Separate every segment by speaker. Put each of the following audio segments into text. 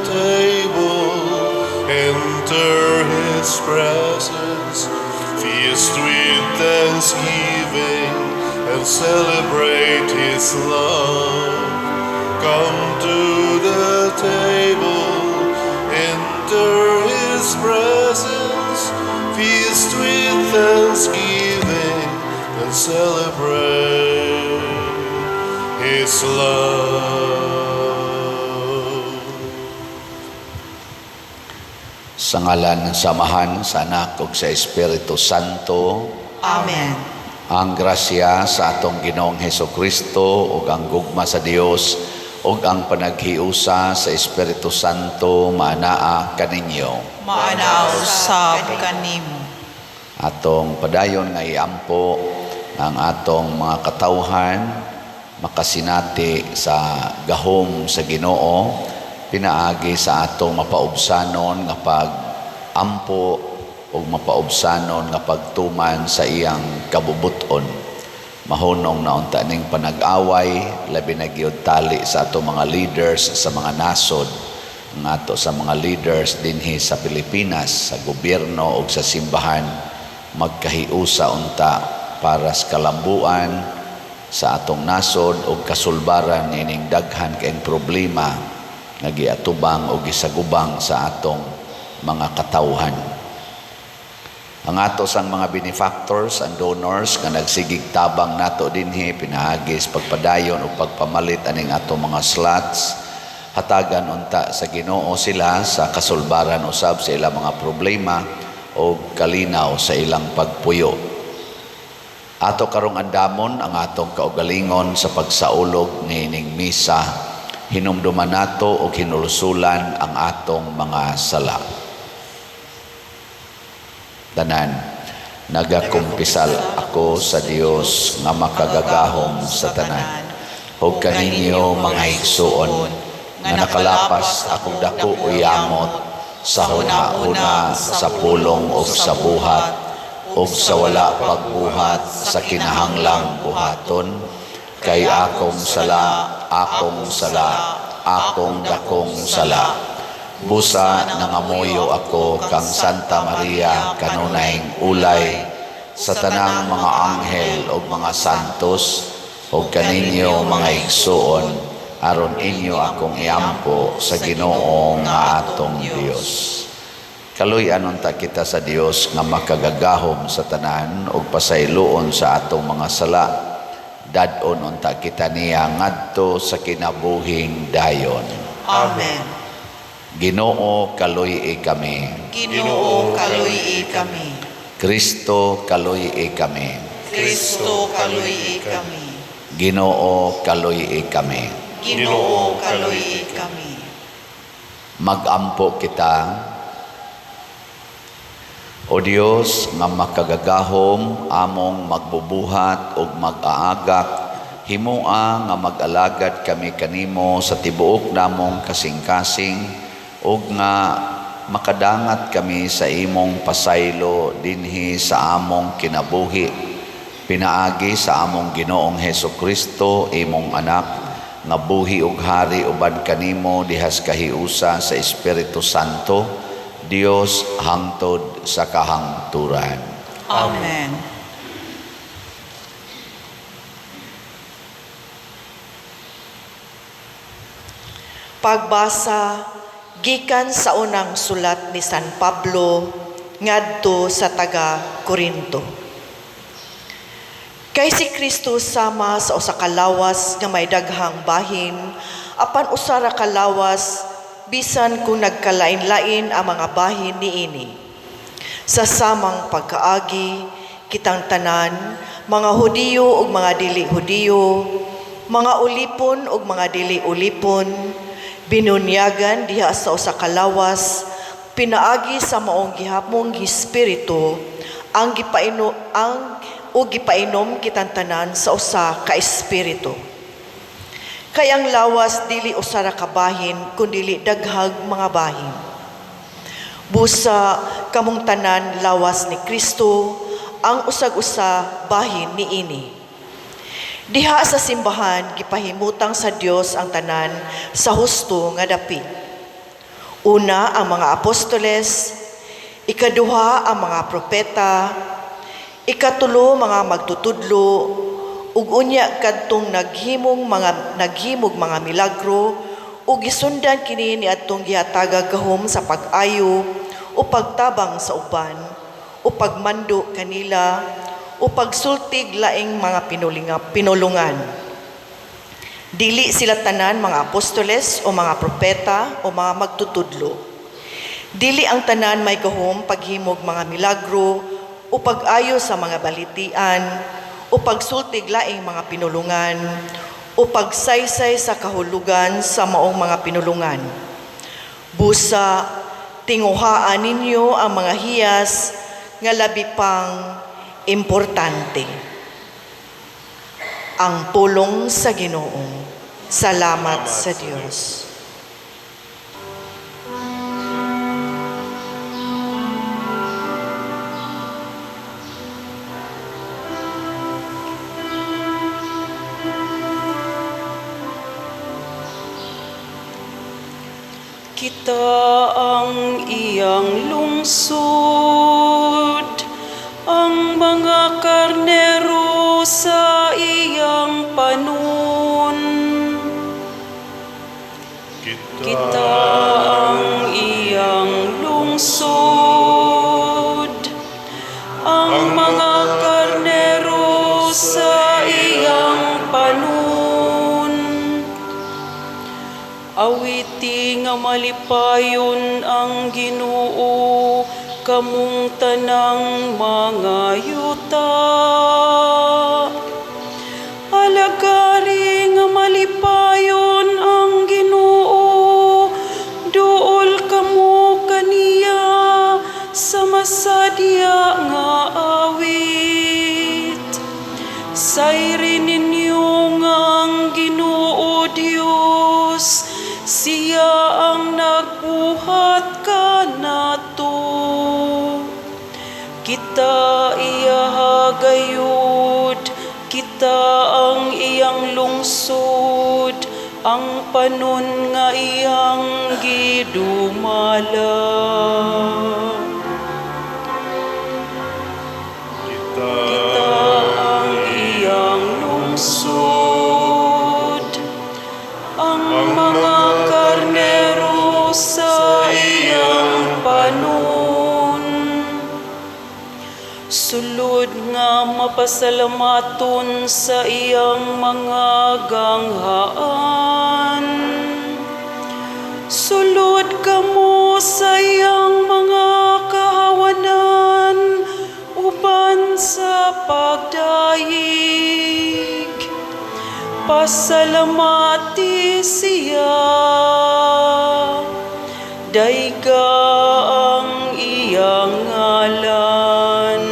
Speaker 1: table, enter his presence, feast with thanksgiving, and celebrate his love. Come to the table, enter his presence, feast with thanksgiving, and celebrate his love.
Speaker 2: Sa ngalan ng Samahan, sa Anak ug sa Espiritu Santo.
Speaker 3: Amen.
Speaker 2: Ang grasya sa atong Ginoong Hesukristo ug ang gugma sa Dios ug ang panaghiusa sa Espiritu Santo maanaa kaninyo.
Speaker 3: Maanaw sab kanimo.
Speaker 2: Atong padayon nga iampo ang atong mga katawhan makasinati sa gahom sa Ginoo, pinaagi sa atong mapaubsanon nga pag-ampo o mapaubsanon nga pagtuman sa iyang kabubuton. Mahunong na unta ning panag-away, labi na gyud tali sa atong mga leaders sa mga nasod, nga ato sa mga leaders dinhi sa Pilipinas, sa gobyerno o sa simbahan, magkahiusa unta para sa kalambuan sa atong nasod o kasulbaran ining daghan kaayong problema nga giatubang o gisagubang sa atong mga katawhan. Ang ato sang mga benefactors and donors nga nagsigig tabang nato dinhi pinaagi sa pagpadayon o pagpamalit aning atong mga slots, hatagan unta sa Ginoo sila sa kasulbaran usab sa ilang mga problema o kalinaw sa ilang pagpuyo. Ato karong andamon ang atong kaugalingon sa pagsaulog niining misa, hinumduman nato o hinulusulan ang atong mga sala. Tanan, nagakumpisal ako sa Dios nga makagagahom sa tanan. Hug kaninyo mga igsuon nga nakalapas akong dako o yamot sa huna-huna, sa pulong o sa buhat o sa wala pagbuhat sa kinahanglang buhaton. Kay akong sala, akong dakong sala. Busa nangamuyo ako kang Santa Maria kanunayng ulay sa tanang mga anghel o mga santos o kaninyo mga igsuon aron inyo akong iampo sa Ginoo nga atong Dios. Kaluy-an unta kita sa Dios nga makagagahom sa tanan o pasayloon sa atong mga sala. Dadon unta kita niya ngadto sa kinabuhing dayon.
Speaker 3: Amen.
Speaker 2: Ginoo kaluy kami.
Speaker 3: Ginoo kaluy kami.
Speaker 2: Kristo kaluy kami.
Speaker 3: Kristo kaluy kami.
Speaker 2: Ginoo kaluy kami.
Speaker 3: Ginoo kaluy kami.
Speaker 2: Magampo kita. O Dios nga makagagahom among magbubuhat ug mag-aagak, himoa nga mag-alagad kami kanimo sa tibuok namong kasing-kasing ug nga makadangat kami sa imong pasaylo dinhi sa among kinabuhi. Pinaagi sa among Ginoong Hesukristo, imong anak, nga buhi ug hari uban kanimo dihas kahiusa sa Espiritu Santo, Dios hangtod sa kahangturan.
Speaker 3: Amen. Pagbasa gikan sa unang sulat ni San Pablo ngadto sa taga Corinto. Kay si Kristo sama sa usa ka lawas nga may daghang bahin, apan usa ra ka lawas bisan kung nagkalain-lain ang mga bahin niini. Sa samang pagkaagi kitang tanan, mga Hudiyo ug mga dili Hudiyo, mga ulipon ug mga dili ulipon, binunyagan diha sa usa ka lawas, pinaagi sa maong gihapmong espiritu ang gipainom kitang tanan sa usa ka espiritu. Kay ang lawas dili usa ra ka bahin kundi daghag mga bahin. Busa kamong tanan lawas ni Kristo, ang usag-usa bahin niini. Diha sa simbahan gipahimutang sa Dios ang tanan sa husto nga dapit. Una ang mga apostoles, ikaduha ang mga propeta, ikatulo mga magtutudlo, ug unya kadtong naghimog mga milagro, ug gisundan kini niadtong gihatagag gahom sa pag-ayo o pagtabang sa uban, o pagmando kanila, o pagsultig laing mga pinulungan. Dili sila tanan mga apostoles o mga propeta o mga magtutudlo. Dili ang tanan may gahom paghimog mga milagro o pag-ayo sa mga balitian o pagsultig laing mga pinulungan o pagsaysay sa kahulugan sa maong mga pinulungan. Busa, tinguhaan ninyo ang mga hiyas nga labi pang importante. Ang pulong sa Ginoo. Salamat sa Diyos.
Speaker 4: Kita ang iyang lungsod, ang mga karnero sa iyang panon. Kita ang iyang lungsod, ang mga karnero sa iyang panon. Awiti nga malipayon ang Ginoo, kamong tanang mga yuta. Alagari nga malipayon ang Ginoo, duol kamo kaniya sa masadya nga awit. Sayri ninyo nga ang Ginoo Dios, siya ang nagbuhat kanato. Kita iya hagayud, kita ang iyang lungsod, ang panon nga iyang gidumala. Kita ang iyang lungsod, ang mga karnero sa iyang panon. Sulod nga mapasalamaton sa iyang mga ganghaan. Sulod kamo sa iyang mga kahawanan, uban sa pagdayeg. Pasalamati siya, dayga ang iyang ngalan.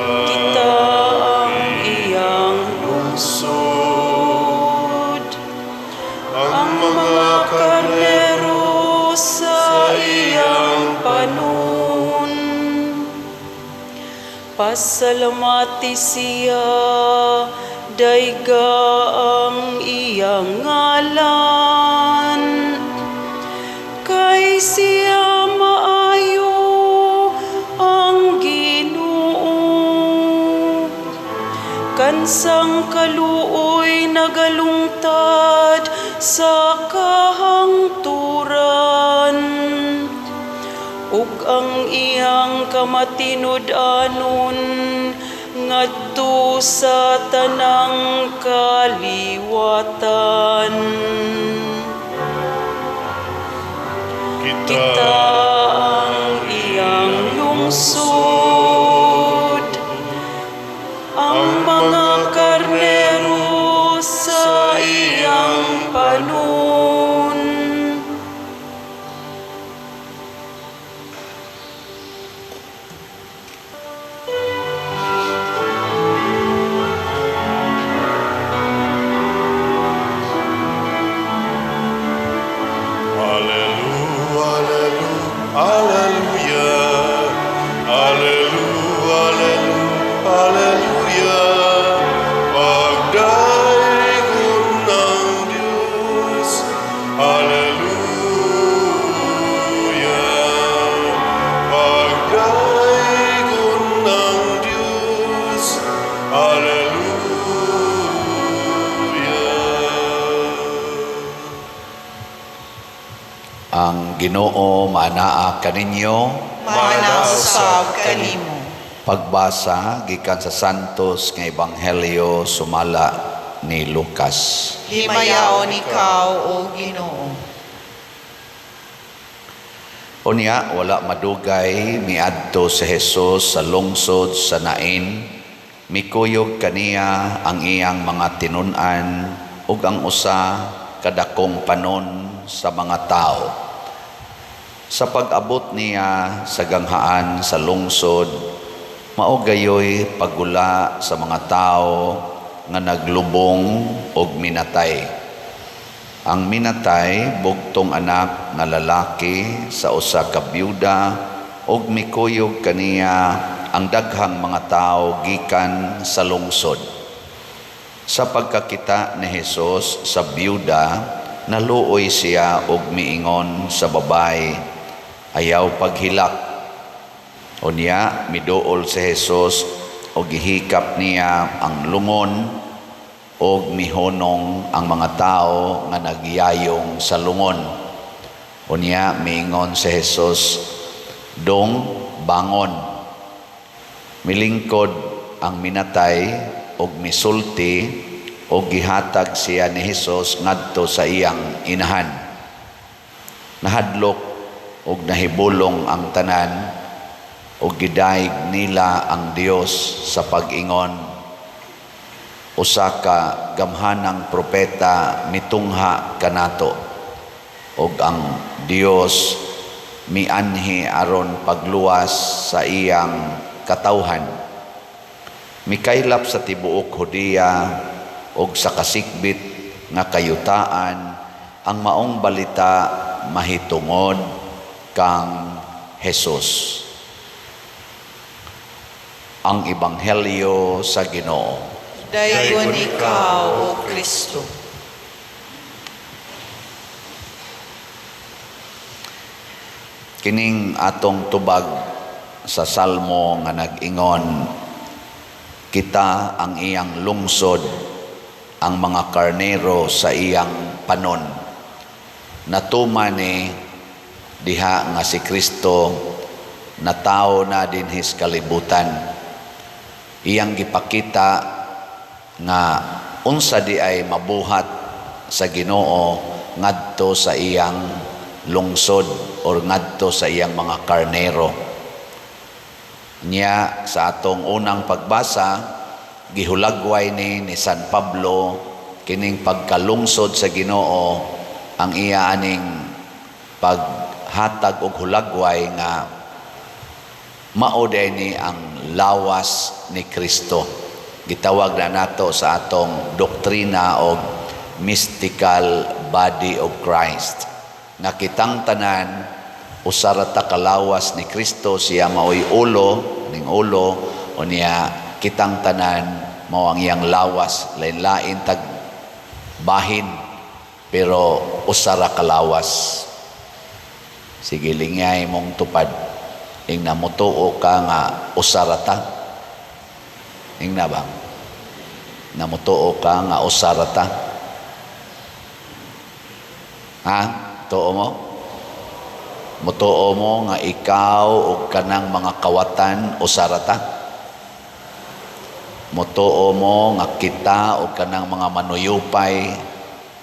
Speaker 4: Kita ang iyang lungsod, ang mga karnero sa iyang panon. Pasalamati siya, dayga ang iyang ngalan. Kay siya maayo ang Ginoo, kansang kaluoy nagalungtad sa kahangturan. Ug ang iyang kamatinud-anon ngadto sa tanang kaliwatan. Kita ang iyang lungsod, ang mga karnero sa iyang panon.
Speaker 1: Hallelujah, hallelujah, hallelujah. Pagdaigong ng Diyos,
Speaker 2: Ang Ginoo manaa kaninyo.
Speaker 3: Manausab kanimo.
Speaker 2: Pagbasa gikan sa Santos nga Ebanghelyo sumala ni Lucas.
Speaker 3: Himayaon ikaw, O Ginoo.
Speaker 2: Unya wala madugay miadto si Jesus sa lungsod sa Nain. Mikuyog kaniya ang iyang mga tinun-an ug ang usa kadakong panon sa mga tao. Sa pag-abot niya sa ganghaan sa lungsod, mao gayoy paggula sa mga tao nga naglubong og minatay. Ang minatay bugtong anak nga lalaki sa usa ka byuda ug mikuyog kaniya ang daghang mga tao gikan sa lungsod. Sa pagkakita ni Jesus sa byuda, naluoy siya og miingon sa babay, ayaw paghilak. Unya miduol si Jesus og gihikap niya ang lungon og mihonong ang mga tao nga nagyayong sa lungon. Unya miingon si Jesus, dong bangon. Milingkod ang minatay og misulti og gihatag siya ni Jesus ngadto sa iyang inahan. Nahadlok og nahibulong ang tanan og gidayeg nila ang Dios sa pag-ingon, usa ka gamhanang propeta mitungha kanato og ang Dios mianhi aron pagluwas sa iyang katawhan. Mikaylap sa tibuok Hudiya og sa kasikbit nga kayutaan ang maong balita mahitungod kang Jesus. Ang Ebanghelyo sa Ginoo.
Speaker 3: Dayon ikaw, O Kristo.
Speaker 2: Kining atong tubag sa Salmo nga nag-ingon, kita ang iyang lungsod, ang mga karnero sa iyang panon. Natuman ni diha nga si Kristo na tao na din his kalibutan. Iyang gipakita nga unsa di ay mabuhat sa Ginoo ngadto sa iyang lungsod or ngadto sa iyang mga karnero. Niya sa atong unang pagbasa, gihulagway ni San Pablo kining pagkalungsod sa Ginoo ang iya aning paghatag og hulagway nga mao ni ang lawas ni Kristo. Gitawag na nato sa atong doktrina og mystical body of Christ. Nakitang tanan usara ta kalawas ni Kristo, siya maoy ulo ning ulo o niya kitang tanan mao ang iyang lawas, lain-lain tag bahin pero usara kalawas. Sige lingay mong tupad ing namutuo ka nga usara ta. Ing na ba? Namutuo ka nga usara ta. Ha? Tuo mo? Mutuo mo nga ikaw o kanang mga kawatan usara ta? Mutuo mo nga kita o kanang mga manuyupay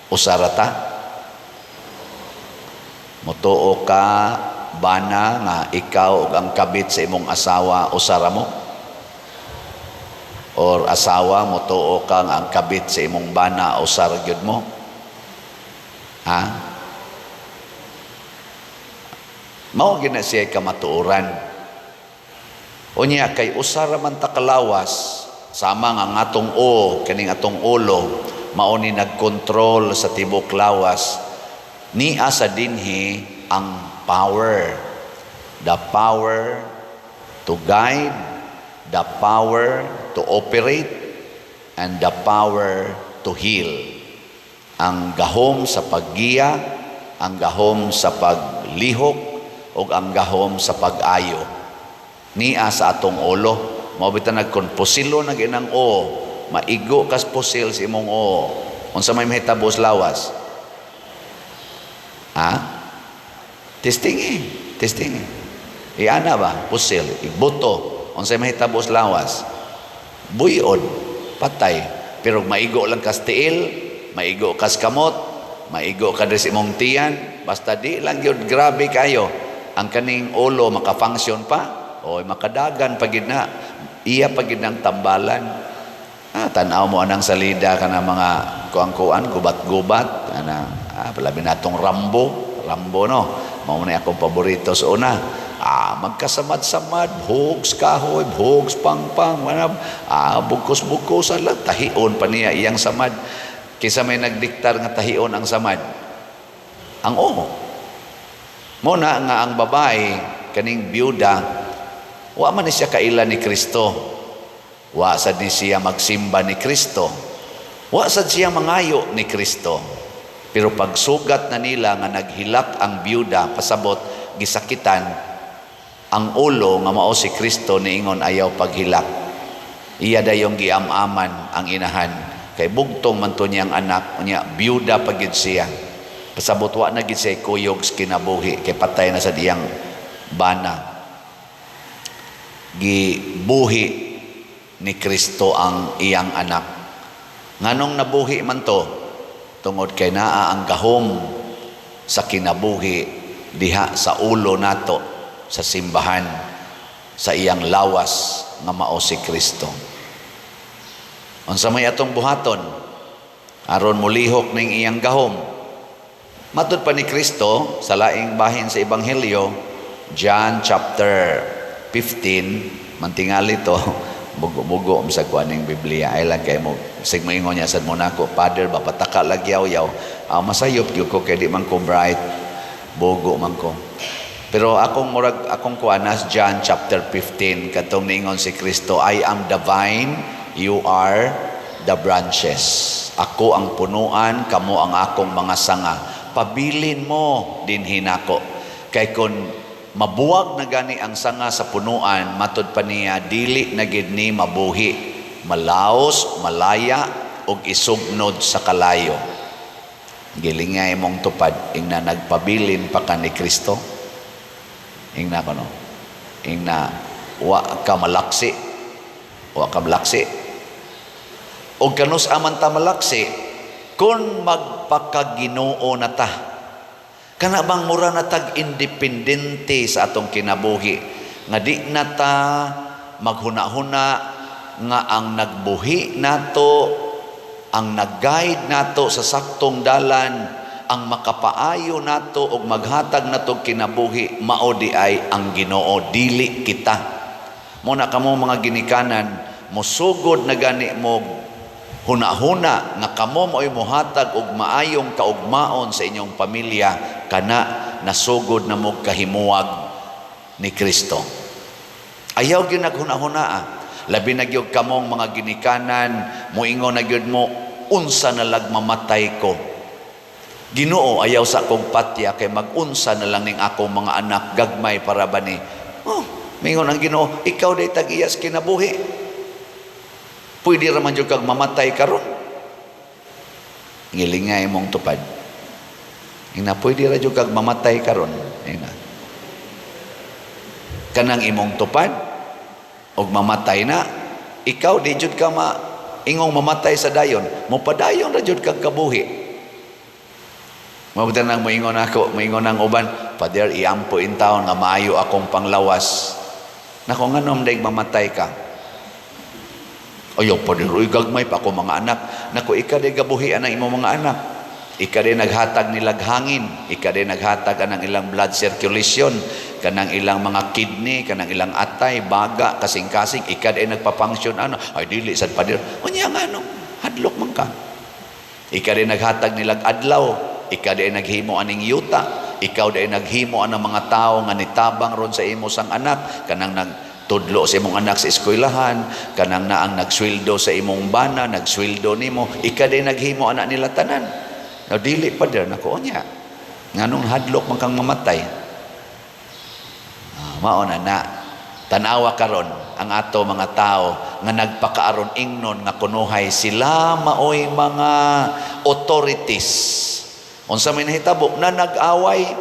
Speaker 2: usara ta? Mutuo ka bana nga ikaw o ang kabit sa imong asawa usara mo? Or asawa mutuo ka nga ang kabit sa imong bana usara gyud mo? Ha? Mao gina siya kamatuoran. Unya kay usara man ta kalawas sama nga atong kaning atong ulo mao ni nagkontrol sa tibok lawas, ni asa dinhi ang power, the power to guide, the power to operate, and the power to heal. Ang gahom sa paggiya, ang gahom sa paglihok, o ang gahom sa pag-ayo. Niya sa atong ulo, mabita nagkonposilo na ginang maigo kas posil si imong unsa may mahitabos lawas. Ha? Testing. Iana ba? Pusil, ibuto. Unsay mahitabo sa lawas? Buyod, patay. Pero maigo lang kas tiil, maigo kas kamot, maigo ka sa imong tiyan, basta di lang yun, grabe kayo. Ang kaning ulo makafunction pa, o makadagan pagid na, iya pagid ng tambalan. Tanaw mo anang salida ka na mga kuang-kuan, gubat-gubat, palabi natong Rambo no, mauna akong paborito sa una. Magkasamad-samad, hugs kahoy, hugs pang-pang, bukos-bukosan lang, tahion pa niya iyang samad. Kisa may nagdiktar nga tahion ang samad. Ang Muna nga ang babae, kaning biyuda, wa man ni siya kaila ni Kristo. Wa sad ni siya magsimba ni Kristo. Wa sad siya mangayo ni Kristo. Pero pagsugat na nila nga naghilak ang biyuda, pasabot, gisakitan, ang ulo nga mao si Kristo niingon ayaw paghilak. Iya dayong giamaman ang inahan. Kay bugtong man to niyang anak, niya biyuda pagid siya. Pasabot wa na gid siya kuyog sa kinabuhi, kay patay na sa diyang bana. Gibuhi ni Kristo ang iyang anak. Nganong nabuhi man to? Tungod kay naa ang gahom sa kinabuhi diha sa ulo nato sa simbahan, sa iyang lawas nga mao si Kristo. Unsa may atong buhaton aron mulihok ning iyang gahom? Matud pa ni Kristo sa laing bahin sa Ebanghelyo, John chapter 15, mantingali to, bugo-bugo sa kuaning Biblia. Ay lang kay mo sigmoingon niya sad mo nako, Father ba pataka lagyaw-yaw. Masayop gyud ko kay di man ko bright. Bugo man ko. Pero akong kuanas John chapter 15 katong niingon si Kristo, I am the vine, you are the branches. Ako ang punuan, kamo ang akong mga sanga. Pabilin mo dinhi nako. Kay kun mabuwag na gani ang sanga sa punuan, matud pa niya, dili na gid ni mabuhi, malaos, malaya, ug isugnod sa kalayo. Gilingay mong tupad, ingna nagpabilin pa ka ni Kristo. Ingna ko no? Ingna, wa ka malaksi. O kanus aman ta malaksi, kung magpakaginoo na ta, kana bang mura na tag-independente sa atong kinabuhi, nga di na ta maghuna-huna nga ang nagbuhi nato, ang nag-guide nato sa saktong dalan, ang makapaayo nato og maghatag nato kinabuhi, mao di ay ang Ginoo, dili kita. Muna kamo mga ginikanan, musugod na gani mo huna-huna nga kamo mao'y mohatag og maayong kaugmaon sa inyong pamilya, kana nasugod na mo kahimuwag ni Kristo. Ayaw gyud naghuna-huna. Labi na gyud kamong mga ginikanan, moingon na gyud mo, unsa na lag mamatay ko. Ginoo, ayaw sa akong patya kay mag-unsa na lang ning akong mga anak gagmay para bani. Mingon ang Ginoo, ikaw day tag-iyas kinabuhi. Pwede raman yung kag mamatay karon. Ngilingay mong tupad. Ina, pwede ra yung kag mamatay karon. Ina. Kanang imong tupad, og mamatay na, ikaw di jud ka ingong mamatay sa dayon. Mopadayon ra jud kag kabuhi. Mabutan nang moingon ang uban, Father, iampo in taon nga maayo akong panglawas. Nako nganom daig mamatay ka. Ayaw pa rin, gagmay pa ako mga anak. Naku, ikaday gabuhian ang imong mga anak. Ikaday naghatag nilag hangin. Ikaday naghatag anang ilang blood circulation. Kanang ilang mga kidney, kanang ilang atay, baga, kasing-kasing. Ikaday nagpapunction, ay dili, sad pa rin. Unya nga, hadlok man ka. Ikaday naghatag nilag adlaw. Ikaday naghimo aning yuta. Ikaw day naghimo anang mga tao nga nitabang ron sa imo sang anak. Kanang tudlo sa imong anak sa eskwelahan, kanang naang nagsweldo sa imong bana, nagsweldo nimo, ikaday naghimo anak nila tanan. Now dili pa der nako nya. Nganong hadlok man kang mamatay. Mao na tanawa karon ang ato mga tao nga nagpakaaron ingnon nga kunuhay sila maoy mga authorities. Unsa may nahitabo na nag-away,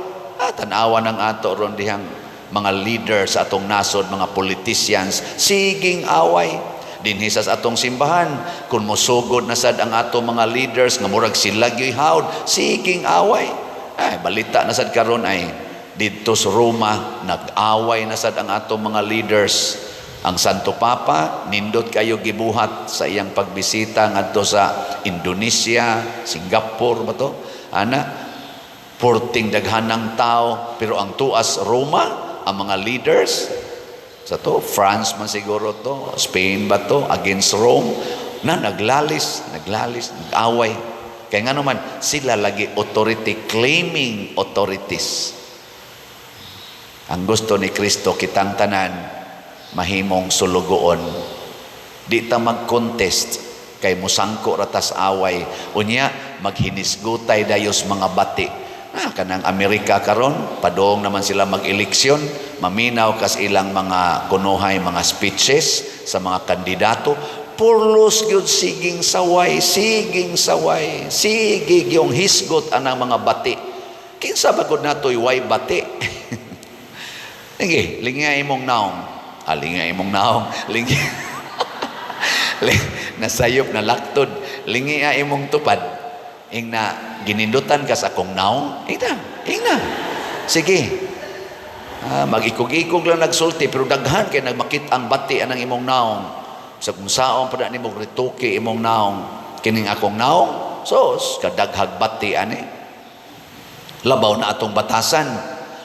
Speaker 2: Tanawa ng ato ron dihang mga leaders sa atong nasod, mga politicians, siging away. Dinhi sa atong simbahan, kung musugod na sad ang atong mga leaders nga murag sila gyoy hawd, siging away. Ay balita na sad karon ay didto sa Roma nag-away na sad ang atong mga leaders. Ang Santo Papa nindot kayo gibuhat sa iyang pagbisita ngadto sa Indonesia, Singapore ba to? Porting daghanang tao, pero ang tuas Roma, ang mga leaders sa to, France man siguro to, Spain ba to, against Rome, na naglalis, nag-away. Kaya nga naman, sila lagi authority, claiming authorities. Ang gusto ni Kristo, kitang tanan, mahimong sulugoon. Di ta mag-contest, kay musangko ratas away. Unya, maghinisgutay dayos mga bati. Kanang Amerika karon, padong naman sila mag-eleksyon, maminaw kas ilang mga kunuhay, mga speeches sa mga kandidato, purlos gyud siging saway, sigig yung hisgot anang mga bati. Kinsa ba gud natoy way bati? Sige, lingay imong naong. Lingay imong naong. Nasayop na laktod. Lingay imong tupad. Ing na ginindutan ka sa akong naong. Ing na. Sige. Mag-ikog-ikog lang nagsulti, pero daghan kay nagmakit ang bati anang imong naong. Sa kung saon pa na nimong rituki imong naong. Kining akong naong. Sos, kadaghag bati ani. Labaw na atong batasan.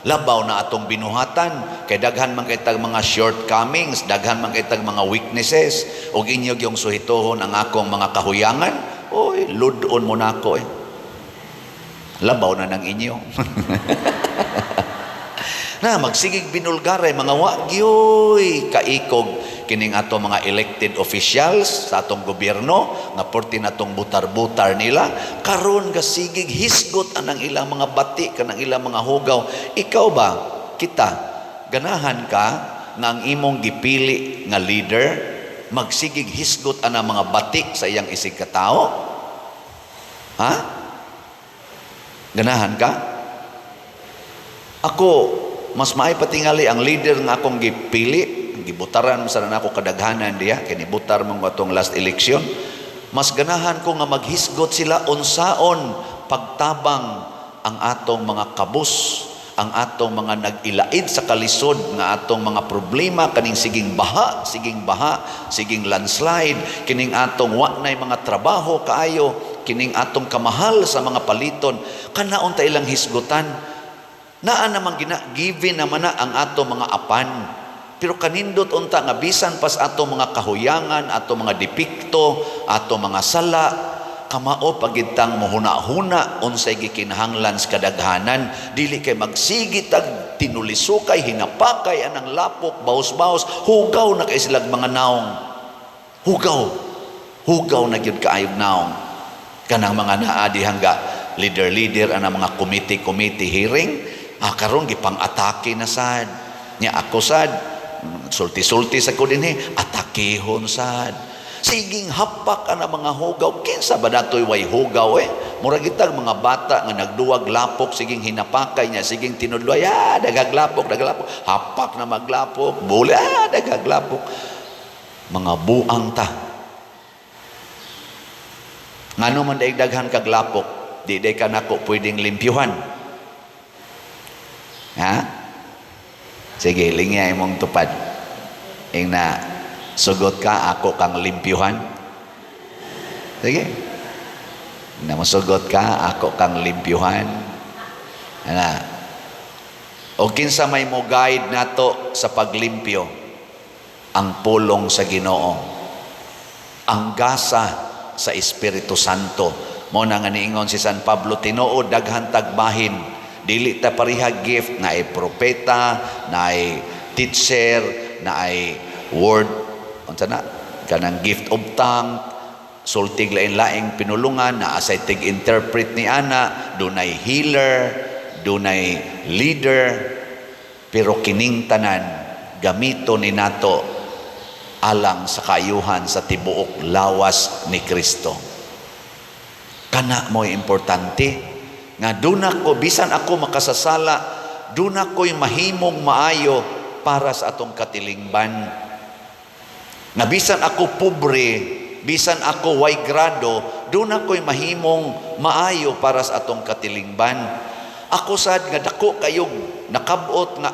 Speaker 2: Labaw na atong binuhatan. Kay daghan man kitag mga shortcomings, daghan man kitag mga weaknesses, ug inyo gyung suhitohon ang akong mga kahuyangan. Oy, ludon mo na ako eh. Labaw na ng inyo. Na magsigig binulgaray mga wagyoy kaikog kining ato mga elected officials sa atong gobyerno nga porti natong butar-butar nila karon gasigig hisgot anang ilang mga bati kanang ilang mga hugaw. Ikaw ba kita ganahan ka nga ang imong gipili nga leader magsigig hisgot anang mga bati sa iyang isig katao? Ha? Ganahan ka? Ako mas maay patingali ang leader nga akong gipili, gibutaran sa na ako kadaghanan diya, kinibutar mong atong last election. Mas ganahan ko nga maghisgot sila unsaon pagtabang ang atong mga kabus, ang atong mga nag-ilaid sa kalisod nga atong mga problema kaning siging baha, siging landslide, kining atong wa nay mga trabaho kaayo, kining atong kamahal sa mga paliton, kanaon ta ilang hisgutan. Naa namang given naman na ang ato mga apan. Pero kanindot unta nga bisan pas ato mga kahuyangan, ato mga depikto, ato mga sala, kamao pagitang mohuna-huna unsay gikinahanglan sa kadaghanan, dili kay magsigit ag tinulisukay, hinapakay anang lapok, baos-baos, hugaw na kay silang mga naong. Hugaw na gyud kaayog naong. Kanang mga naadi hangga leader anang mga committee hearing. Karon gipang-atake na sad. Nya ako sad, sulti-sulti sa ko dinhi, atakehon sad. Siging hapak ana mga hugaw. Kinsa ba datoy way hugaw eh? Murag itag mga bata nga nagduwag lapok, siging hinapakay niya, siging tinudloy, dagag lapok. Hapak na maglapok, bula, dagag lapok. Mga buang ta. Ngano man daig daghan kag lapok, di day ka nako pwedeng limpyuhan. Ha? Sige, lingay mong tupad. Ing na sugot ka, ako kang limpyuhan. Sige. Na masugot ka, ako kang limpyuhan. O kinsa may mo guide nato sa paglimpyo, ang pulong sa Ginoo, ang gasa sa Espiritu Santo. Mo na nga niingon si San Pablo, tinuod daghan tagbahin. Dili ta pariha gift na ay propeta, na ay teacher, na ay word, unsa na kanang gift of tongue, sultig lain-laing pinulungan, na asay tig-interpret ni ana, dunay healer, dunay leader, pero kining tanan gamito ni nato alang sa kaayuhan sa tibuok lawas ni Kristo. Kana mo importante nga duna ko bisan ako makasasala duna ko'y mahimong maayo para sa atong katilingban. Nga bisan ako pobre, bisan ako way grado, duna ko'y mahimong maayo para sa atong katilingban. Ako sad nga dako kayog nakabot nga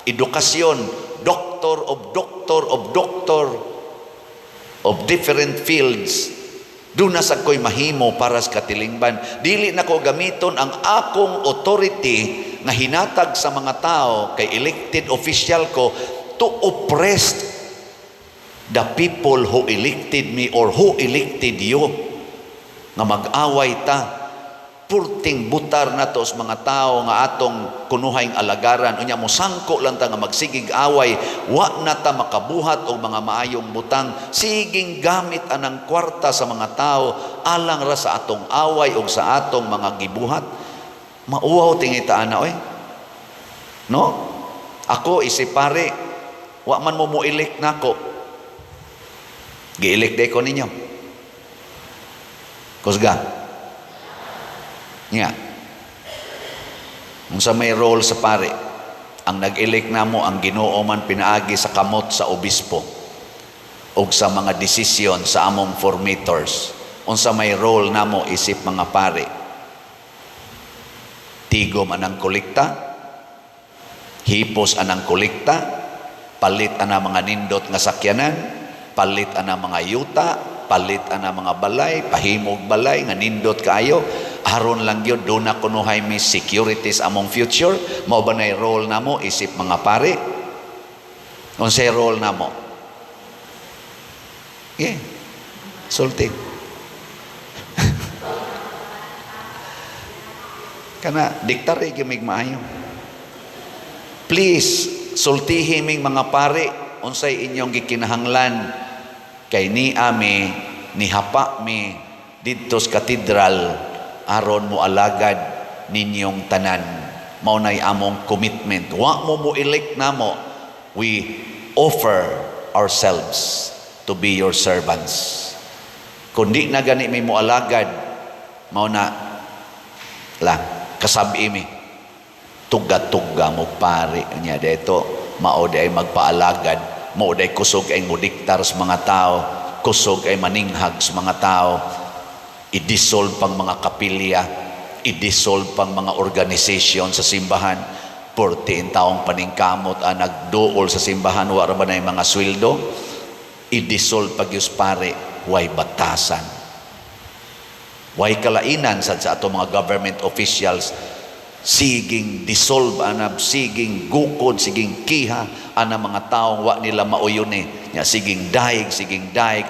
Speaker 2: edukasyon, doctor of different fields. Duna sa ko'y mahimo para sa katilingban. Dili na ko gamiton ang akong authority nga hinatag sa mga tao kay elected official ko to oppress the people who elected me or who elected you. Nga mag-away ta. Purting butar na to sa mga tao nga atong kunuhayng alagaran. Unya mo sangko lang ta nga magsigig away. Wa na ta makabuhat og mga maayong butang. Siging gamit anang kwarta sa mga tao alang ra sa atong away og sa atong mga gibuhat. Mauwaw tingitaan na, oy. No? Ako isipare, wa man mo elect nako. Gi-elect day ko ninyo. Kusga. Nga. Kung sa may role sa pare, ang nag-elect na mo, ang Ginoo man pinaagi sa kamot sa obispo o sa mga desisyon sa among formators. Kung sa may role na mo, isip mga pare, tigom anang kolekta, hipos anang kolekta, palit anang mga nindot nga sakyanan, palit anang mga yuta, palit anang mga balay, pahimog balay, nga nindot kayo, aron lang yun, doon na kunuhay mi securities among future. Mao ba na role na mo, isip mga pare? Kung say role na mo? Yeah. Sulti. Kana, diktari kimig maayo. Please, sultihiming mga pare, unsay inyong gikinahanglan, kay ni ami, ni hapa mi, dito sa katedral, aron mo alagad ninyong tanan. Maunay among commitment. Wa mo elect na mo. We offer ourselves to be your servants. Kundi na gani mi mo alagad, mauna lang, kasabi mi, tuga-tuga mo pare. Nya dito, mao ay magpaalagad, mao ay kusog ay mudiktar sa mga tao, kusog ay maninghag sa mga tao, i-dissolve pang mga kapilya, i-dissolve pang mga organisasyon sa simbahan, 14 taong paningkamot ang nagduol sa simbahan, wala ba na yung mga sweldo, i-dissolve pag yus pare, way batasan, way kalainan sa ato mga government officials, siging dissolve anab, siging gukod, siging kiha anang mga taong wa nila mauyuni, siging daig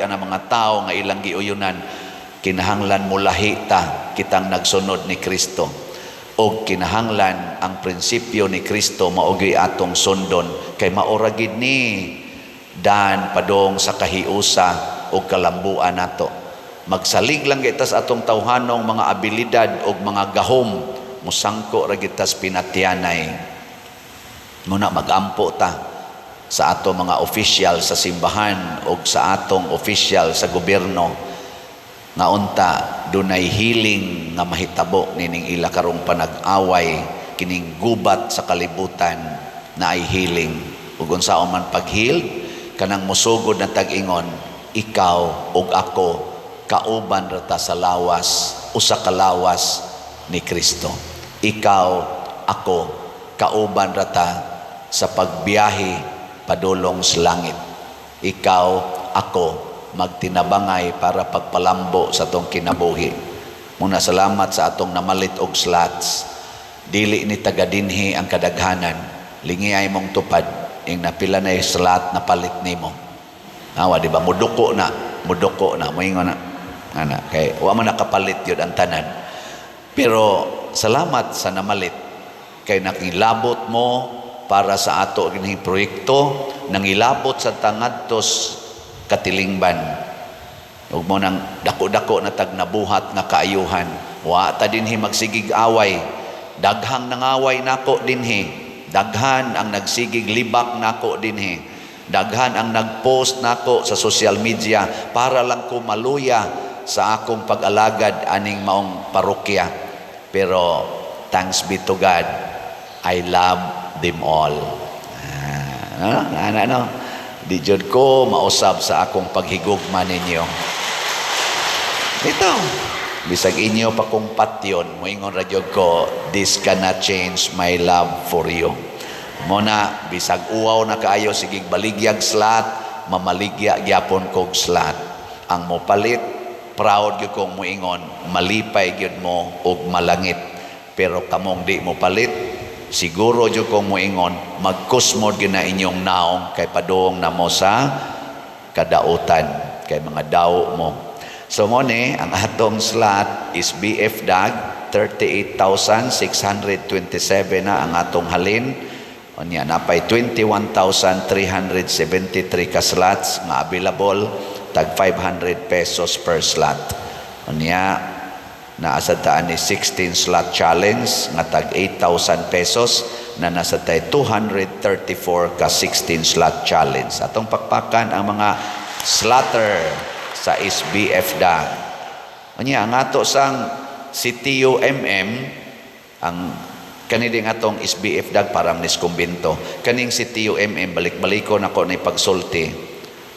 Speaker 2: anang mga tao nga ilang giuyunan. Kinahanglan mo lahita kitang nagsunod ni Kristo, o kinahanglan ang prinsipyo ni Kristo maogi atong sundon, kay maoragid ni dan padong sa kahiusa o kalambuan nato. Magsalig lang gitas atong tawhanong mga abilidad o mga gahom, musangko ra gitas pinatyanay. Muna magampo ta sa atong mga official sa simbahan o sa atong official sa gobyerno, nga unta dunay healing nga mahitabo nining ila karong panag-away, kining gubat sa kalibutan na ay healing. Ug unsaon man pag-heal, kanang musugod na tag-ingon, ikaw ug ako kauban rata sa lawas, usa ka lawas ni Kristo. Ikaw, ako kauban rata sa pagbiyahe padulong sa langit. Ikaw, ako magtinabangay para pagpalambo sa atong kinabuhi. Muna salamat sa atong namalit og slots. Dili ni tagadinhi ang kadaghanan. Lingi ay mong tupad ing napila na yung slot na palit nimo. Awa, di ba? Muduko na. Moingon na. Ana, kay wa man nakapalit yun ang tanan. Pero salamat sa namalit. Kay nakilabot mo para sa ato gining proyekto, nangilabot sa tangadtos katilingban. Ug mo nang dako-dako na tagnabuhat nga kaayuhan. Wa ta dinhi magsigig away. Daghang nangaway nako dinhi. Daghan ang nagsigig libak nako dinhi. Daghan ang nagpost nako sa social media para lang ko maluya sa akong pag-alagad aning maong parokya. Pero thanks be to God, I love them all. Di jud ko mausab sa akong paghigugma ninyo. Ito, bisag inyo pa kong patyon, moingon ra jud ko, this cannot change my love for you. Muna, bisag uwaw na kaayo, sigig baligyag slat, mamaligya gyapon kog slat. Ang mopalit, proud gyud kong moingon, malipay gyud mo og malangit. Pero kamong di mo palit, siguro jud kong moingon, magkusmod gyud na inyong naong kay padung na mo sa kadautan, kay mga daw mo. So mo ni, ang atong slot is BF Dag, 38,627 na ang atong halin. Unya napay 21,373 ka slots nga available, tag 500 pesos per slot. Unya naasa taan ni 16 slot challenge nga tag 8,000 pesos na nasa tay 234 ka 16 slot challenge. Atong pakpakan ang mga slotter sa SBF Dag. Unya ang ato sang CTU ang kaniding atong SBF Dag para nis kumbinto. Kaning CTU balik-baliko nako ni pagsulti.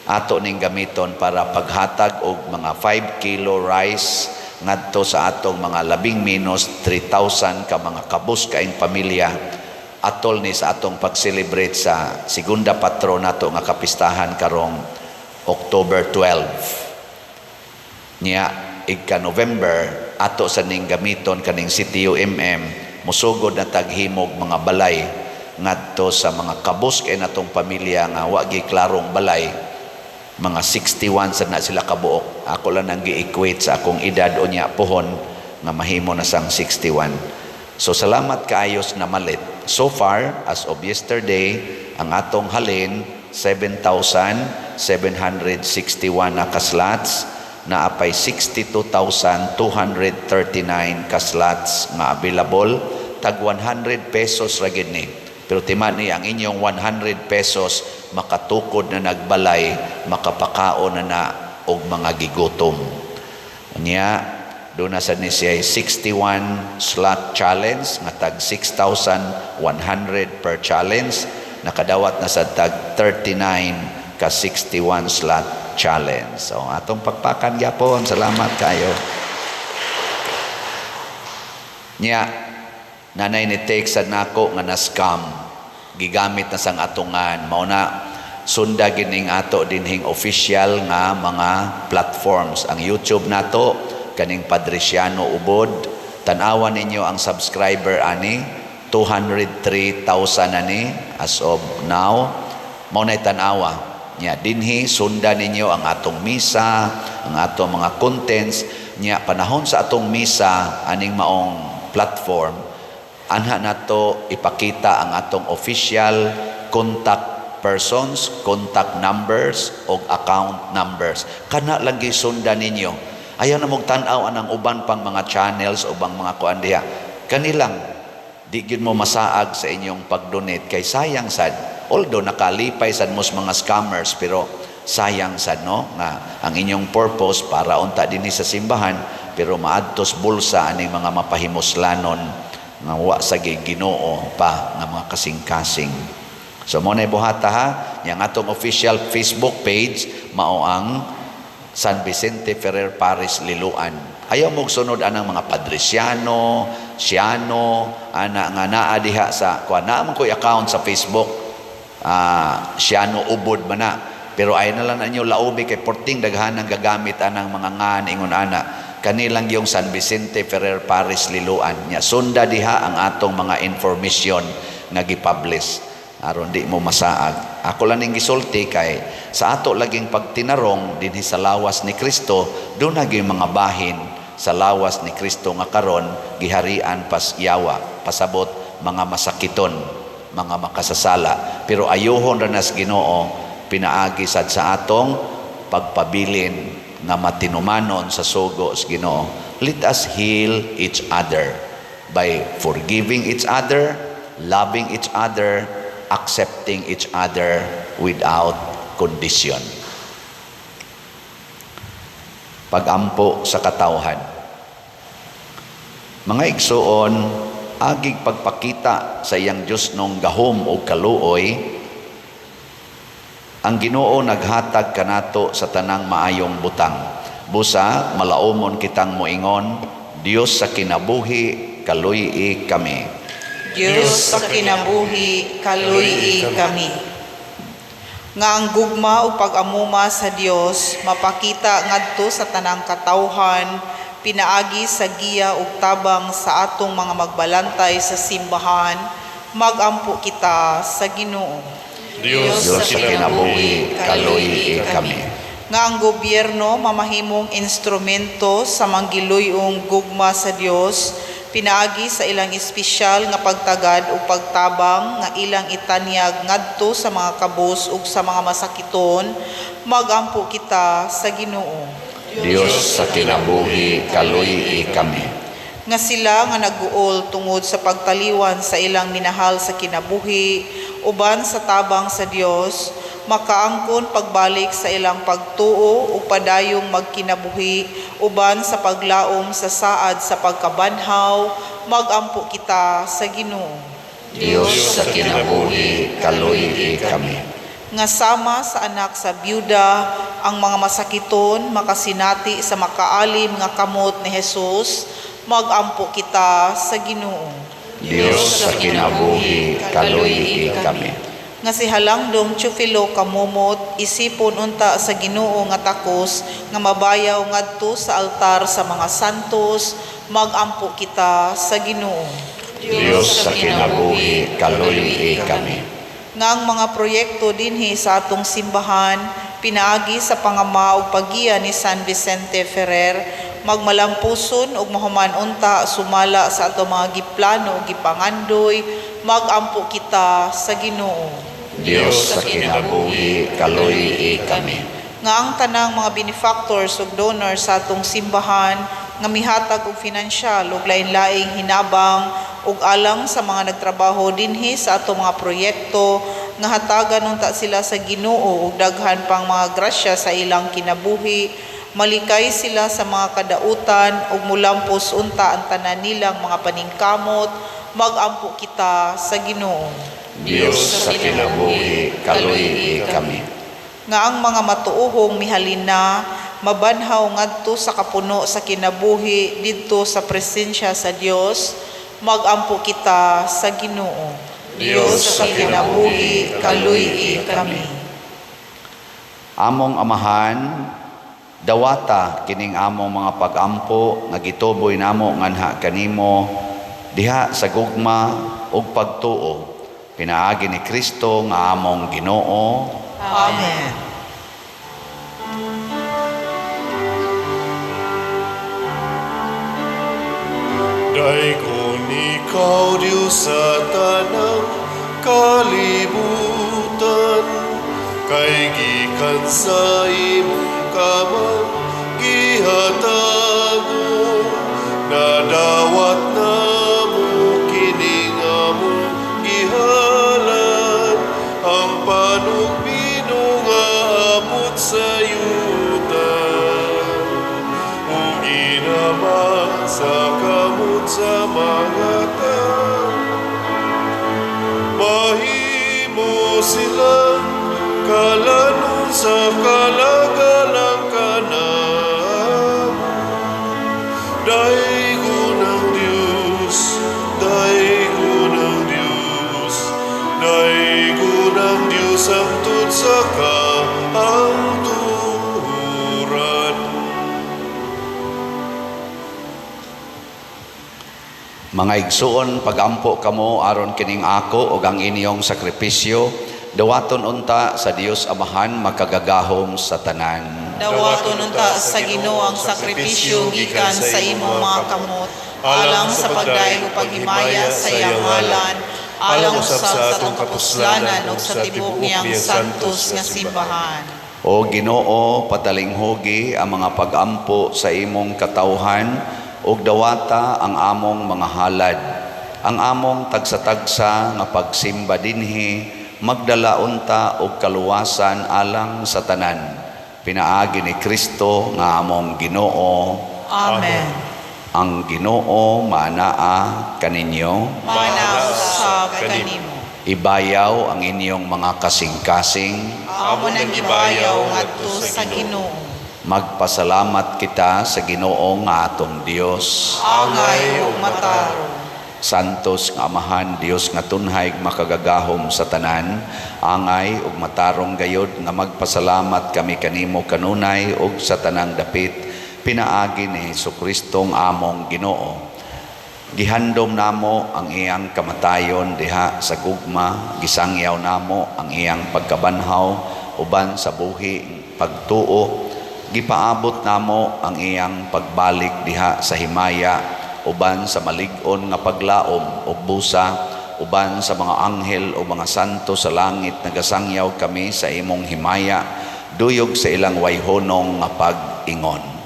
Speaker 2: Ato ning gamiton para paghatag og mga 5 kilo rice ngadto sa atong mga labing minus 3,000 ka mga kabus kaing pamilya atol ni sa atong pag-celebrate sa segunda patron nato nga kapistahan karong October 12. Nya ika November ato sa ning gamiton kaning CTU musugod na taghimog mga balay ngadto sa mga kabus kay natong pamilya nga wa gi klarong balay. Mga 61 sad na sila kabuok. Ako lang nang gi-equate sa akong edad unya pohon nga mahimo na sang 61. So salamat kaayos na malit. So far as of yesterday, ang atong halin 7,761 na ka slots, na apay 62,239 ka slots nga available, tag 100 pesos ra gid ni. Pero timan ni ang inyong 100 pesos makatukod na nagbalay, makapakaon na og mga gigutom. Unya, doon na sa ni siya 61 slot challenge, nga tag 6,100 per challenge, nakadawat na sa tag 39 ka 61 slot challenge. So, atong pagpakan gyapon, salamat kayo. Nya, nanay ni take sa nako nga na-scam, gigamit na sang atungan, mauna sunda gining ato dinhing official nga mga platforms. Ang YouTube nato kaning Padresiano Ubod, tan-awan ninyo ang subscriber ani 203,000 ani as of now. Mao nay tan-awa nya dinhi, sunda ninyo ang atong misa, ang atong mga contents nya. Panahon sa atong misa aning maong platform, anha nato ipakita ang atong official contact persons, contact numbers o account numbers. Kana lang gisundan ninyo. Ayaw na mong tanaw anang uban pang mga channels o bang mga kuan diha. Kanilang di gyud mo masaag sa inyong pag-donate kay sayang sad. Although nakalipay sad mos mga scammers, pero sayang sad no nga ang inyong purpose para unta dinhi sa simbahan, pero maadtos bulsa aning mga mapahimuslanon nga wa sa Ginoo pa nga mga kasing-kasing. So mo na buhata ha, yang atong official Facebook page mao ang San Vicente Ferrer Parish Liloan. Ayaw mo sunod anang mga Padresiano, Siano, ana nga naa diha sa kuan na man koy account sa Facebook. Siano Ubod man na. Pero ay na lang ninyo laubi kay porting daghanang gagamit anang mga ngan ingon ana. Kanilang yung San Vicente Ferrer Parish Liloan. Nya sunda diha ang atong mga information nga gipublish. Aron di mo masaag. Ako lang ning gisulti kay sa ato laging pagtinarong dinhi sa lawas ni Kristo, doon na mga bahin sa lawas ni Kristo nga karon giharian pas yawa, pasabot mga masakiton, mga makasasala. Pero ayohon ra nas Ginoo pinaagi sad sa atong pagpabilin nga matinumanon sa sugo sa Ginoo. Let us heal each other by forgiving each other, loving each other, accepting each other without condition. Pagampo sa katawhan. Mga igsuon, agig pagpakita sa iyang Dios nung gahom o kaluoy, ang Ginoo naghatag kanato sa tanang maayong butang. Busa malaumon kitang moingon, Dios sa kinabuhi kaluy kami.
Speaker 4: Diyos sa kinabuhi, kaluy kami. Nga ang gugma o pag-amuma sa Dios, mapakita ngadto sa tanang katawhan, pinaagi sa giya ug tabang sa atong mga magbalantay sa simbahan, magampo kita sa Ginoo.
Speaker 1: Diyos
Speaker 2: Dios sa kinabuhi kaluy kami.
Speaker 4: Nga ang gobyerno mamahimong instrumento sa manggiluyong gugma sa Dios, pinaagi sa ilang espesyal nga pagtagad o pagtabang nga ilang itanyag ngadto sa mga kabus ug sa mga masakiton, magampo kita sa Ginoo.
Speaker 2: Dios sa kinabuhi kaluy kami.
Speaker 4: Nga sila nga nag-uol tungod sa pagtaliwan sa ilang minahal sa kinabuhi, uban sa tabang sa Dios, makaangkon pagbalik sa ilang pagtuo o padayong magkinabuhi, uban sa paglaom sa saad sa pagkabanhaw, magampo kita sa Ginoo.
Speaker 2: Dios sa kinabuhi kaluy kami.
Speaker 4: Nga sama sa anak sa byuda, ang mga masakiton makasinati sa makaalim nga kamot ni Jesus, magampo kita sa Ginoo.
Speaker 2: Dios sa kinabuhi kaluy kami.
Speaker 4: Nga si Halangdong Teofilo kamumot, isipon unta sa Ginoo nga takos, nga mabayaw ngadto sa altar sa mga santos, magampo kita sa Ginoo.
Speaker 2: Dios sa kinabuhi kaluy kami.
Speaker 4: Nga ang mga proyekto dinhi sa atong simbahan, pinaagi sa pangama ug paggiya ni San Vicente Ferrer, magmalampuson ug mahuman unta sumala sa atong mga giplano ug gipangandoy, magampo kita sa Ginoo.
Speaker 2: Dios sa kinabuhi kaluy kami.
Speaker 4: Nga ang tanang mga benefactors ug donors sa atong simbahan nga mihatag og finansyal ug lain-laing hinabang ug alang sa mga nagtrabaho dinhi sa atong mga proyekto, nga hatagan unta sila sa Ginoo ug daghan pang mga grasya sa ilang kinabuhi, malikay sila sa mga kadautan ug mulampos unta ang tanan nilang mga paningkamot, magampo kita sa Ginoo.
Speaker 2: Dios sa kinabuhi kaluy kami.
Speaker 4: Nga ang mga matuohong mihalina, mabanhaw ngadto sa kapuno sa kinabuhi didto sa presensya sa Dios, magampo kita sa Ginoo. Dios sa kinabuhi kaluy kami.
Speaker 2: Among amahan, dawata kining among mga pag-ampo nga gituboy namo nganha kanimo diha sa gugma ug pagtuo. Pinaagi ni Kristo nga among Ginoo.
Speaker 4: Amen.
Speaker 1: Daikon ikaw, Diyos sa tanang kalibutan, kay gikan sa imong kamang gihatagon, nadawat na mo kining among gihalan, ang panugbino nga abot sa yutan, o ginaman sa kamot sa mga tao. Mahimo silang kalanon sa kalagalang kanamo. Daigon ang Diyos, daigon ang Diyos, daigon ang Diyos ang tut sa kahangturan.
Speaker 2: Mga igsuon, pagampo kamo aron kining ako ug ang inyong sakripisyo, dawaton unta sa Dios Amahan makagagahom sa tanan.
Speaker 4: Dawaton unta sa Ginoo ang sakripisyo gikan sa imong mga kamot, alang sa pagdaig ug paghimaya sa iyang ngalan, alang usab sa atong kapuslanan ug sa tibuok niyang santos nga simbahan.
Speaker 2: O Ginoo, patalinghogi ang mga pagampo sa imong katawhan ug dawata ang among mga halad. Ang among tagsa-tagsa nga pagsimba dinhi magdala unta og kaluwasan alang sa tanan. Pinaagi ni Kristo nga among Ginoo.
Speaker 4: Amen.
Speaker 2: Ang Ginoo manaa kaninyo,
Speaker 4: Manausab kanimo.
Speaker 2: ibayaw ang inyong mga kasing-kasing,
Speaker 4: Amo nang ibayaw ngadto sa Ginoo.
Speaker 2: magpasalamat kita sa Ginoo nga atong Dios.
Speaker 4: Angay ug matarong.
Speaker 2: Santos nga Amahan, Dios nga tunhay makagagahom sa tanan, angay ug matarong gayod nga magpasalamat kami kanimo kanunay ug sa tanang dapit pinaagi ni Jesucristong among Ginoo. Gihandom namo ang iyang kamatayon diha sa gugma, gisangyaw namo ang iyang pagkabanhaw uban sa buhi pagtuo, gipaabot namo ang iyang pagbalik diha sa himaya uban sa malig-on nga paglaom ug busa, uban sa mga anghel o mga santo sa langit nagasangyaw kami sa imong himaya, duyog sa ilang wayhonong nga pag-ingon.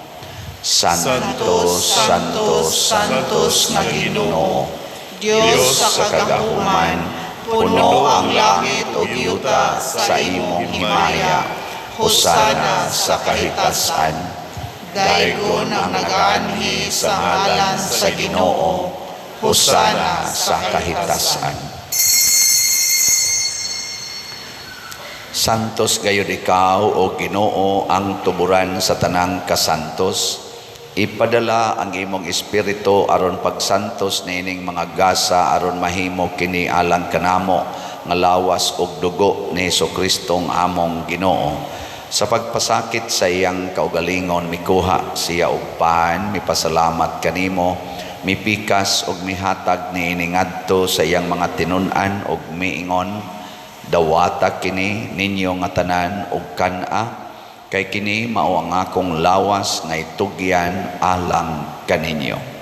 Speaker 2: Santos, Santos, Santos nga Ginoo,
Speaker 4: Dios sa kagahuman, puno ang langit ug yuta sa imong himaya. Hosana sa kahitasan. Daygon ang nagaanhi sa ngalan sa Ginoo. Hosana sa kahitasan.
Speaker 2: Santos gayud ikaw o Ginoo ang tuburan sa tanang kasantos. Ipadala ang imong espiritu aron pagsantos niining mga gasa aron mahimo kini alang kanamo nga lawas ug dugo ni Jesucristong among Ginoo. Sa pagpasakit sa iyang kaugalingon mikuha siya og paan, mipasalamat kanimo, mipikas og mihatag niining adto sa iyang mga tinun-an og miingon, dawata kini ninyo nga tanan og kana, kay kini mao ang akong lawas nga itugyan alang kaninyo.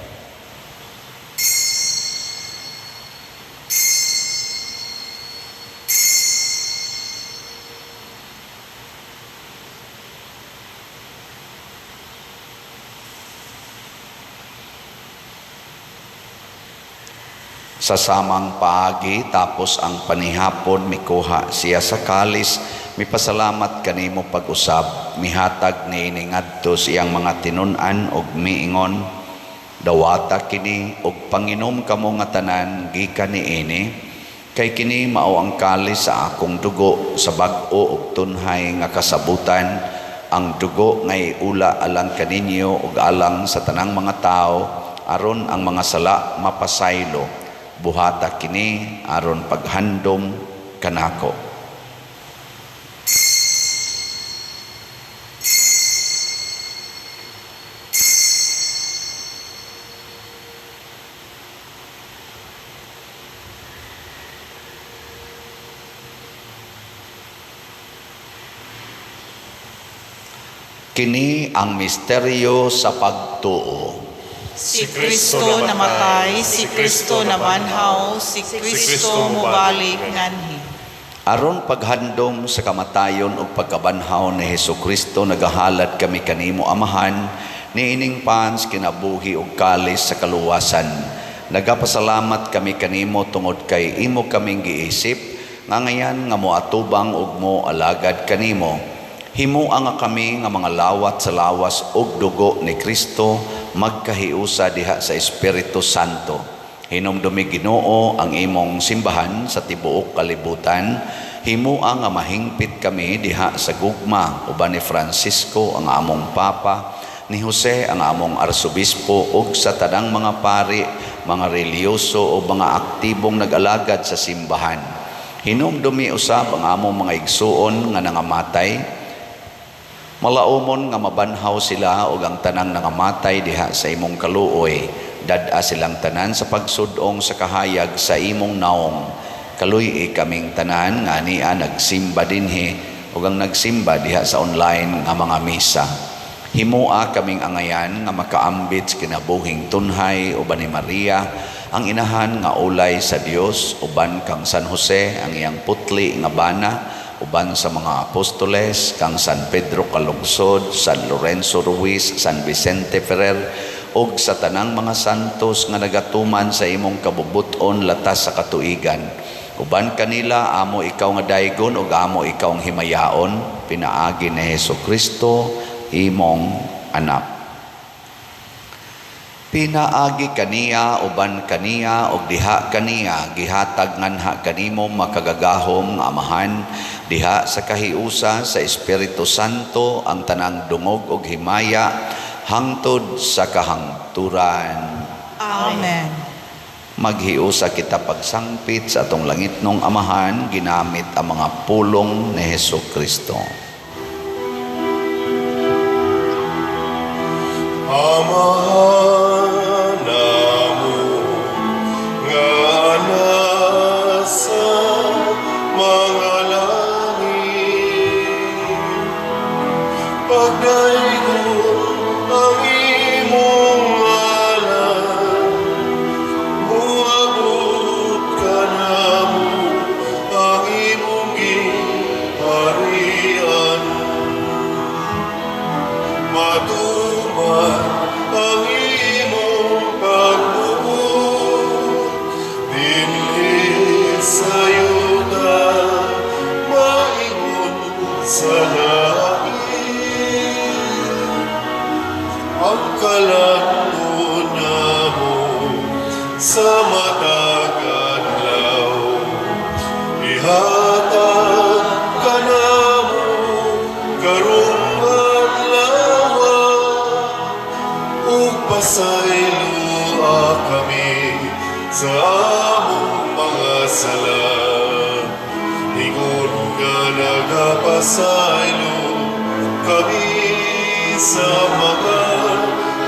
Speaker 2: Sa samang paagi tapos ang panihapon mikuha siya sa kalis, mipasalamat kanimo pag-usab, mihatag niini ngadto siyang mga tinun-an og miingon, dawata kini og panginom kamo nga tanan gikan niini, kay kini mao ang kalis sa akong dugo sa bag-o ug tunhay nga kasabutan, ang dugo nga iula alang kaninyo ug alang sa tanang mga tao aron ang mga sala mapasaylo. Buhata kini aron paghandom kanako. Kini ang misteryo sa pagtuo.
Speaker 4: Si Kristo namatay, si Kristo nabanhaw, si Kristo mubalik nganhi.
Speaker 2: Aron paghandom sa kamatayon ug pagkabanhaw ni Jesucristo nagahalad kami kanimo Amahan niining pans kinabuhi ug kalis sa kaluwasan. Nagapasalamat kami kanimo tungod kay imo kaming giisip nga ngayan nga moatubang ug mo alagad kanimo. Himuang nga kami nga mga lawat sa lawas ug dugo ni Kristo magkahiusa diha sa Espiritu Santo. Hinumdumi Ginoo ang imong simbahan sa tibuok kalibutan. Himuang nga mahingpit kami diha sa gugma uban ni Francisco ang among Papa, ni Jose ang among Arsobispo ug sa tanang mga pari, mga reliyoso o mga aktibong nag-alagad sa simbahan. Hinumdumi usab ang among mga igsuon nga nangamatay. Malaumon nga mabanhaw sila ug ang tanang nangamatay diha sa imong kaluoy. Dad-a silang tanan sa pagsudong sa kahayag sa imong naong. Kaluy kaming tanan nga niya nagsimba dinhi ug ang nagsimba diha sa online nga mga misa. Himua kaming angayan nga makaambit sa kinabuhing tunhay uban ni Maria, ang inahan nga ulay sa Dios, uban kang San Jose ang iyang putli nga bana, uban sa mga apostoles, kang San Pedro Calungsod, San Lorenzo Ruiz, San Vicente Ferrer, ug sa tanang mga santos nga nagatuman sa imong kabubuton latas sa katuigan. Uban kanila, amo ikaw nga daygon ug amo ikaw ang himayaon, pinaagi ni Jesucristo, imong anak. Pinaagi kaniya uban kaniya og diha kaniya gihatag nganha kanimo makagagahom nga amahan diha sa kahiusa sa Espiritu Santo ang tanang dungog og himaya hangtod sa kahangturan.
Speaker 4: Amen.
Speaker 2: Maghiusa kita pagsangpit sa atong langitnong amahan ginamit ang mga pulong ni Hesukristo.
Speaker 1: Amahan namo nga nasa mga langit, pagdaygon ang imong ngalan, muabot ka namo ang imong giharian, matuman ang imong pagbuot dinhi sa yuta maingon sa langit. Ang kalanto namo sa matag adlaw, ihatag ka namo karong adlaw, ug pasayloa kami sa among mga sala. Ingon nga nagapasaylo kami sa mga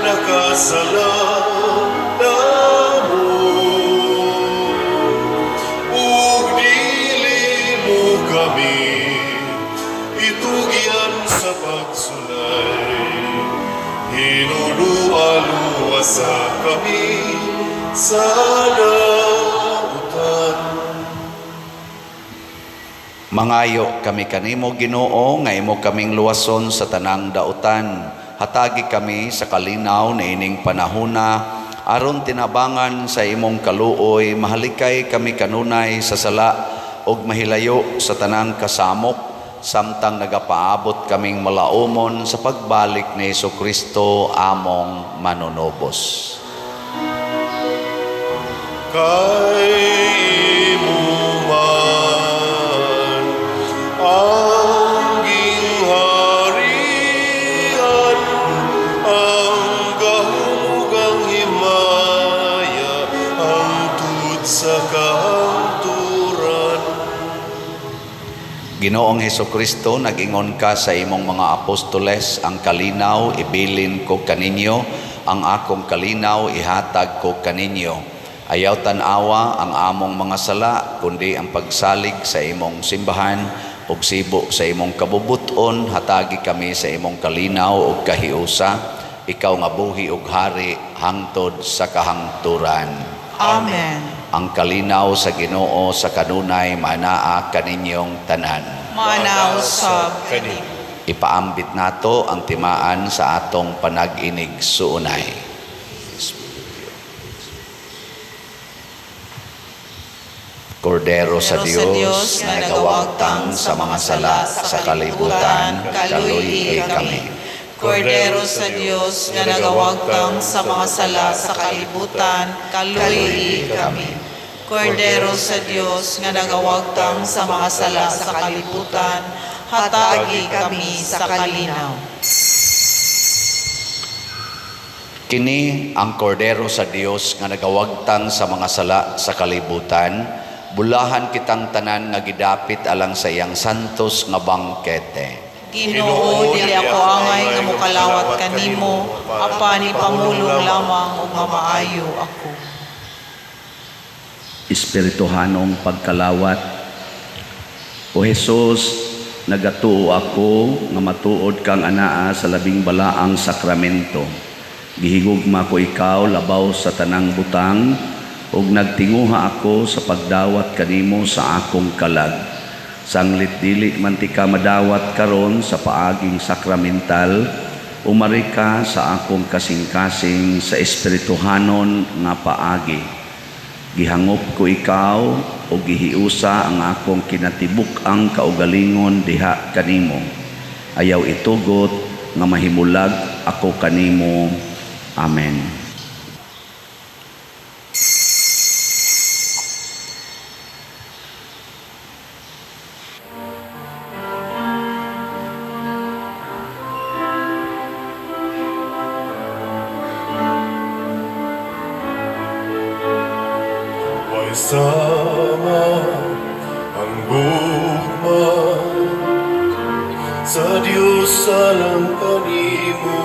Speaker 1: nakasala namo, ug dili mo kami itugyan sa pagsulay. Hinuluwa-luwasa kami sa nautan.
Speaker 2: Mangayo kami kanimo Ginoo nga imo kaming luwason sa tanang dautan. Hatagi kami sa kalinaw na ining panahona aron tinabangan sa imong kaluoy, mahalikay kami kanunay sa sala ug mahilayo sa tanang kasamok samtang nagapaabot kaming malaumon sa pagbalik ni Hesukristo among manunobos.
Speaker 1: Kay imo man ang gingharian, ang gahugang himaya, hangtod sa kahangturan.
Speaker 2: Ginoong Hesukristo, nag-ingon ka sa imong mga apostoles, ang kalinaw ibilin ko kaninyo, ang akong kalinaw ihatag ko kaninyo. Ayaw tanawa ang among mga sala, kundi ang pagsalig sa imong simbahan ug sibo sa imong kabubuton. Hatagi kami sa imong kalinaw ug kahiusa, ikaw nga buhi ug hari hangtod sa kahangturan.
Speaker 4: Amen.
Speaker 2: Ang kalinaw sa Ginoo sa kanunay manaa kaninyong tanan.
Speaker 4: Manaw sa kanimo.
Speaker 2: Ipaambit nato ang timaan sa atong panag-inig suunay. Kordero sa Dios na nagawagtang sa mga sala sa kalibutan, kaluy kami.
Speaker 4: Kordero sa Diyos na nagawagtang sa mga sala sa kalibutan, kaluy kami. Kordero sa Diyos nga nagawagtang sa mga sala sa kalibutan, hatagi kami sa kalinaw.
Speaker 2: Kini ang kordero sa Dios nga nagawagtang sa mga sala sa kalibutan. Bulahan kitang tanan nga gidapit alang sa iyang santos nga bangkete.
Speaker 4: Ginoo, dili ako angay nga mokalawat kanimo, apani pamulong lamang ug nga maayo ako.
Speaker 2: Espirituhanong pagkalawat. O Jesus, nagatuo ako nga matuod kang anaa sa labing balaang sakramento. Gihigugma ko ikaw labaw sa tanang butang, ug nagtinguha ako sa pagdawat kanimo sa akong kalag. Sanglit dili man ti ka madawat karon sa paaging sakramental, umari ka sa akong kasing-kasing sa espirituhanon nga paagi. Gihangop ko ikaw o gihiusa ang akong kinatibuk ang kaugalingon diha kanimo. Ayaw itugot nga mahimulag ako kanimo. Amen.
Speaker 1: Sama ang gugma sa Diyos alang kanimo,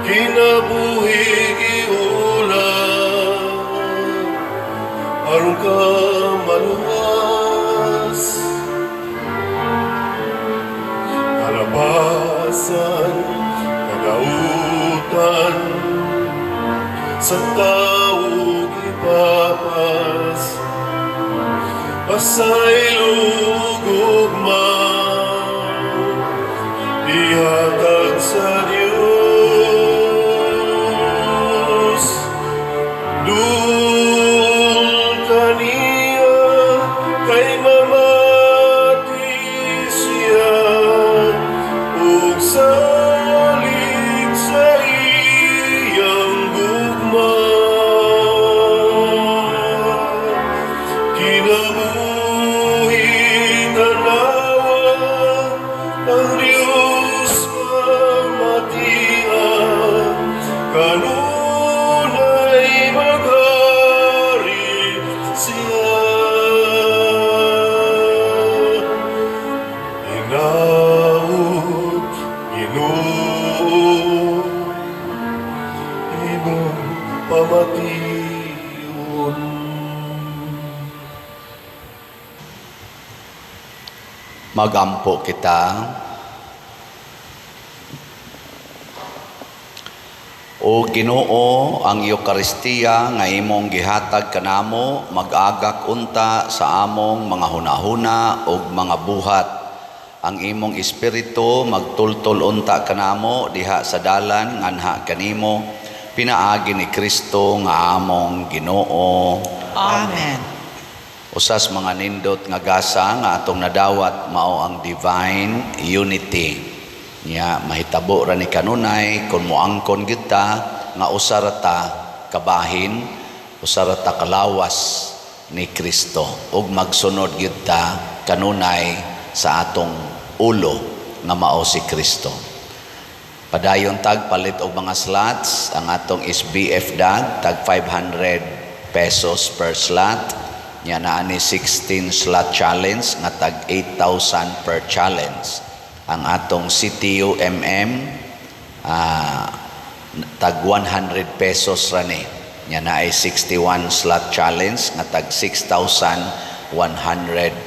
Speaker 1: kinabuhi giulang aron ka maluwas, kalabasan kagautan sa tao gipapas, pasay lugugma ihatag sa Diyos. Dul kaniya kay mamati siya ug salig sa iyang gugma, kinabuhi tanawa ang Diyos kamatia, kanunay maghari siya. Hinaut Ginoo imong pamation.
Speaker 2: Magampo kita. O Ginoo, ang Eukaristiya nga imong gihatag kanamo mag-agak unta sa among mga hunahuna ug mga buhat. Ang imong espiritu magtultol unta kanamo diha sa dalan nganha kanimo, pinaagi ni Kristo nga among Ginoo.
Speaker 4: Amen.
Speaker 2: Usas mga nindot nga gasa nga atong nadawat mao ang divine unity. Nya mahitabo ra ni kanunay kun moangkon gyud ta nga usara ta kabahin, usara ta kalawas ni Kristo ug magsunod gyud ta kanunay sa atong ulo nga mao si Kristo. Padayon tag palit og mga slots ang atong SBF dag tag 500 pesos per slot. Nya naa ni 16 slot challenge nga tag 8,000 per challenge. Ang atong CTU tag 100 pesos ra ni. Nya na ay 61 slot challenge nga tag 6,100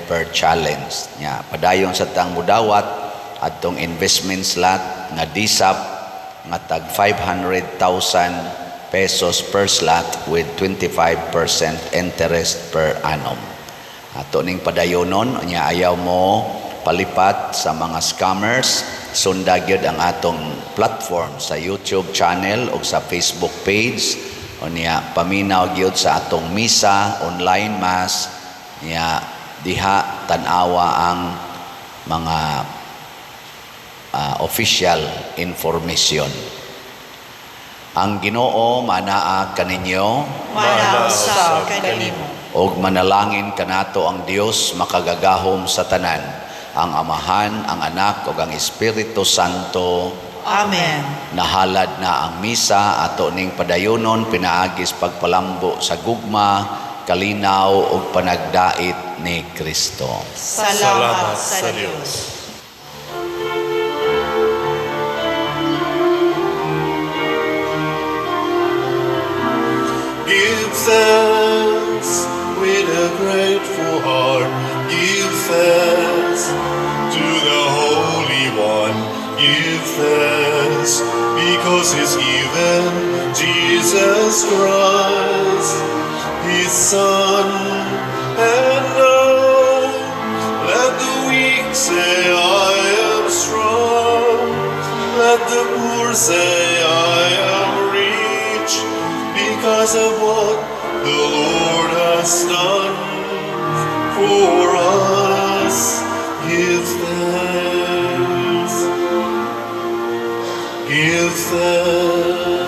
Speaker 2: per challenge. Nya padayon sa tang mudawat atong investment slot nga DSAP nga tag 500,000 pesos per slot with 25% interest per annum. Ato ning padayonon nya ayaw mo palipat sa mga scammers, sunda gyud ang atong platform sa YouTube channel o sa Facebook page. O niya paminaw gyud sa atong misa, online mass, niya diha tanawa ang mga official information. Ang Ginoo manaa kaninyo,
Speaker 4: Manaw sa kanimo.
Speaker 2: og manalangin kanato ang Dios makagagahom sa tanan, ang Amahan, ang Anak ug ang Espiritu Santo.
Speaker 4: Amen.
Speaker 2: Nahalad na ang misa ato ning padayonon pinaagis pagpalambo sa gugma, kalinaw ug panagdait ni Kristo.
Speaker 4: Salamat sa Diyos.
Speaker 1: Give thanks with a grateful heart. Give thanks to the Holy One. Give thanks because He's given Jesus Christ, His Son. And now let the weak say, I am strong. Let the poor say, I am rich, because of what the Lord has done for us. Give thanks. Give thanks.